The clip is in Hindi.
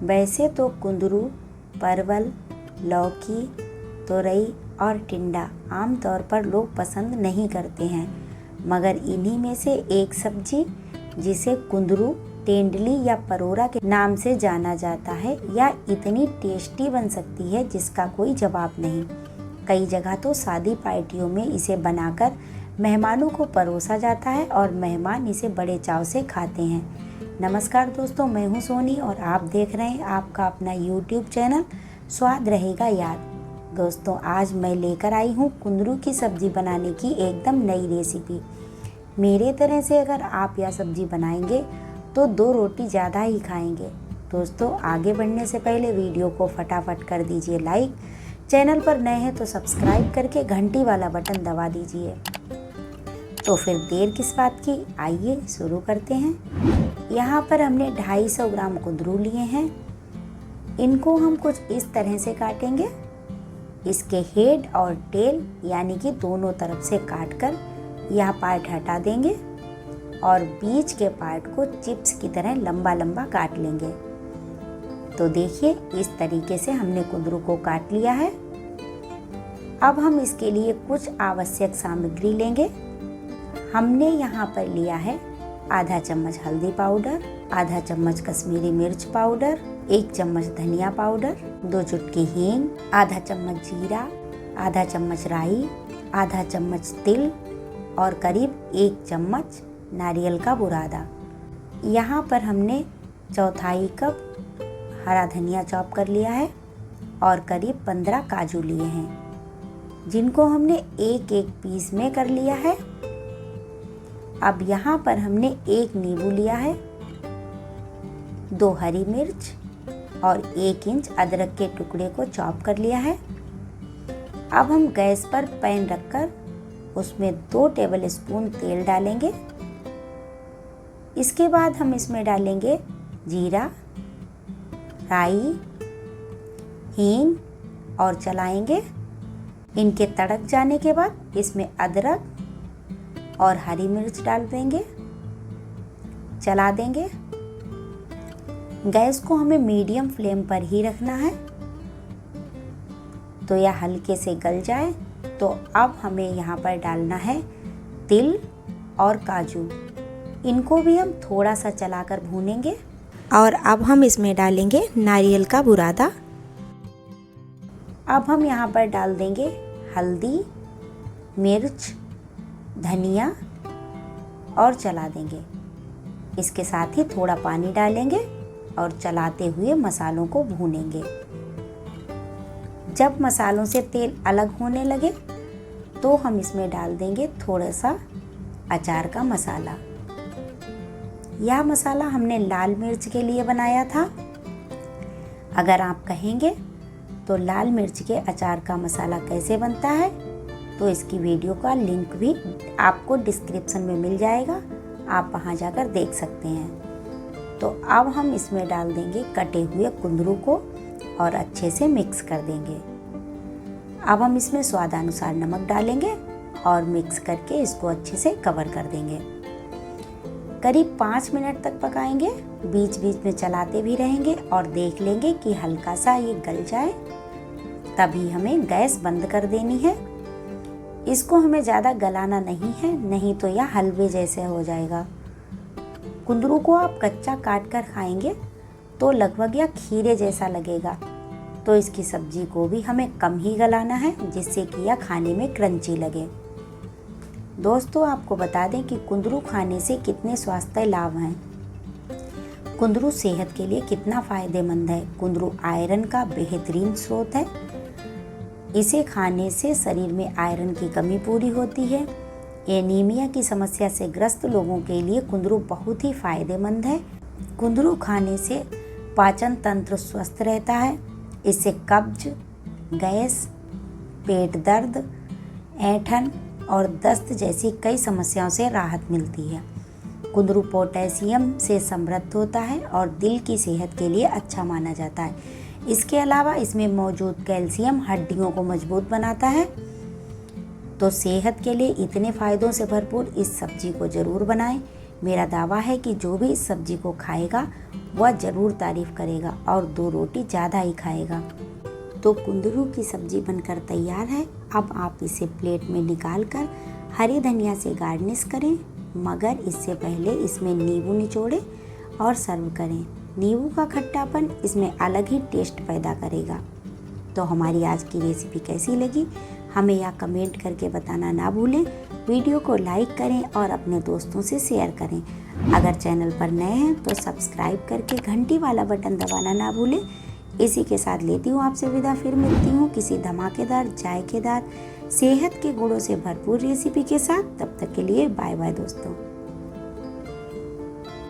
वैसे तो कुंदरू, परवल, लौकी, तोरई और टिंडा आमतौर पर लोग पसंद नहीं करते हैं, मगर इन्हीं में से एक सब्जी जिसे कुंदरू, तेंदुली या परोरा के नाम से जाना जाता है, या इतनी टेस्टी बन सकती है जिसका कोई जवाब नहीं। कई जगह तो शादी पार्टियों में इसे बनाकर मेहमानों को परोसा जाता है और मेहमान इसे बड़े चाव से खाते हैं। नमस्कार दोस्तों, मैं हूं सोनी और आप देख रहे हैं आपका अपना YouTube चैनल स्वाद रहेगा याद। दोस्तों, आज मैं लेकर आई हूं कुंदरू की सब्ज़ी बनाने की एकदम नई रेसिपी। मेरे तरह से अगर आप यह सब्ज़ी बनाएंगे तो 2 रोटी ज़्यादा ही खाएंगे। दोस्तों, आगे बढ़ने से पहले वीडियो को फटाफट कर दीजिए लाइक, चैनल पर नए हैं तो सब्सक्राइब करके घंटी वाला बटन दबा दीजिए। तो फिर देर किस बात की, आइए शुरू करते हैं। यहाँ पर हमने 250 ग्राम कुंदरू लिए हैं। इनको हम कुछ इस तरह से काटेंगे। इसके हेड और टेल यानी कि दोनों तरफ से काटकर यह पार्ट हटा देंगे और बीच के पार्ट को चिप्स की तरह लंबा लंबा काट लेंगे। तो देखिए, इस तरीके से हमने कुंदरू को काट लिया है। अब हम इसके लिए कुछ आवश्यक सामग्री लेंगे। हमने यहाँ पर लिया है आधा चम्मच हल्दी पाउडर, आधा चम्मच कश्मीरी मिर्च पाउडर, 1 चम्मच धनिया पाउडर, 2 चुटकी हींग, आधा चम्मच जीरा, आधा चम्मच राई, आधा चम्मच तिल और करीब 1 चम्मच नारियल का बुरादा। यहाँ पर हमने 1/4 कप हरा धनिया चॉप कर लिया है और करीब 15 काजू लिए हैं, जिनको हमने एक एक पीस में कर लिया है। अब यहाँ पर हमने 1 नींबू लिया है, 2 हरी मिर्च और 1 इंच अदरक के टुकड़े को चॉप कर लिया है। अब हम गैस पर पैन रखकर उसमें 2 टेबल स्पून तेल डालेंगे। इसके बाद हम इसमें डालेंगे जीरा, राई, हींग और चलाएंगे। इनके तड़क जाने के बाद इसमें अदरक और हरी मिर्च डाल देंगे, चला देंगे। गैस को हमें मीडियम फ्लेम पर ही रखना है तो यह हल्के से गल जाए। तो अब हमें यहाँ पर डालना है तिल और काजू। इनको भी हम थोड़ा सा चलाकर भूनेंगे। और अब हम इसमें डालेंगे नारियल का बुरादा। अब हम यहाँ पर डाल देंगे हल्दी, मिर्च, धनिया और चला देंगे। इसके साथ ही थोड़ा पानी डालेंगे और चलाते हुए मसालों को भूनेंगे। जब मसालों से तेल अलग होने लगे तो हम इसमें डाल देंगे थोड़ा सा अचार का मसाला। यह मसाला हमने लाल मिर्च के लिए बनाया था। अगर आप कहेंगे तो लाल मिर्च के अचार का मसाला कैसे बनता है तो इसकी वीडियो का लिंक भी आपको डिस्क्रिप्शन में मिल जाएगा, आप वहां जाकर देख सकते हैं। तो अब हम इसमें डाल देंगे कटे हुए कुंदरू को और अच्छे से मिक्स कर देंगे। अब हम इसमें स्वादानुसार नमक डालेंगे और मिक्स करके इसको अच्छे से कवर कर देंगे। करीब 5 मिनट तक पकाएंगे। बीच बीच में चलाते भी रहेंगे और देख लेंगे कि हल्का सा ये गल जाए, तभी हमें गैस बंद कर देनी है। इसको हमें ज़्यादा गलाना नहीं है, नहीं तो यह हलवे जैसे हो जाएगा। कुंदरू को आप कच्चा काट कर खाएंगे तो लगभग यह खीरे जैसा लगेगा। तो इसकी सब्जी को भी हमें कम ही गलाना है, जिससे कि यह खाने में क्रंची लगे। दोस्तों, आपको बता दें कि कुंदरू खाने से कितने स्वास्थ्य लाभ हैं। कुंदरू सेहत के लिए कितना फ़ायदेमंद है। कुंदरू आयरन का बेहतरीन स्रोत है। इसे खाने से शरीर में आयरन की कमी पूरी होती है। एनीमिया की समस्या से ग्रस्त लोगों के लिए कुंदरू बहुत ही फायदेमंद है। कुंदरू खाने से पाचन तंत्र स्वस्थ रहता है। इससे कब्ज, गैस, पेट दर्द, ऐंठन और दस्त जैसी कई समस्याओं से राहत मिलती है। कुंदरू पोटेशियम से समृद्ध होता है और दिल की सेहत के लिए अच्छा माना जाता है। इसके अलावा इसमें मौजूद कैल्शियम हड्डियों को मजबूत बनाता है। तो सेहत के लिए इतने फ़ायदों से भरपूर इस सब्जी को ज़रूर बनाएं। मेरा दावा है कि जो भी इस सब्जी को खाएगा वह ज़रूर तारीफ़ करेगा और 2 रोटी ज़्यादा ही खाएगा। तो कुंदरू की सब्ज़ी बनकर तैयार है। अब आप इसे प्लेट में निकाल कर हरी धनिया से गार्निश करें, मगर इससे पहले इसमें नींबू निचोड़ें और सर्व करें। नींबू का खट्टापन इसमें अलग ही टेस्ट पैदा करेगा। तो हमारी आज की रेसिपी कैसी लगी हमें यह कमेंट करके बताना ना भूलें। वीडियो को लाइक करें और अपने दोस्तों से शेयर करें। अगर चैनल पर नए हैं तो सब्सक्राइब करके घंटी वाला बटन दबाना ना भूलें। इसी के साथ लेती हूँ आपसे विदा। फिर मिलती हूँ किसी धमाकेदार, जायकेदार, सेहत के गुणों से भरपूर रेसिपी के साथ। तब तक के लिए बाय बाय दोस्तों।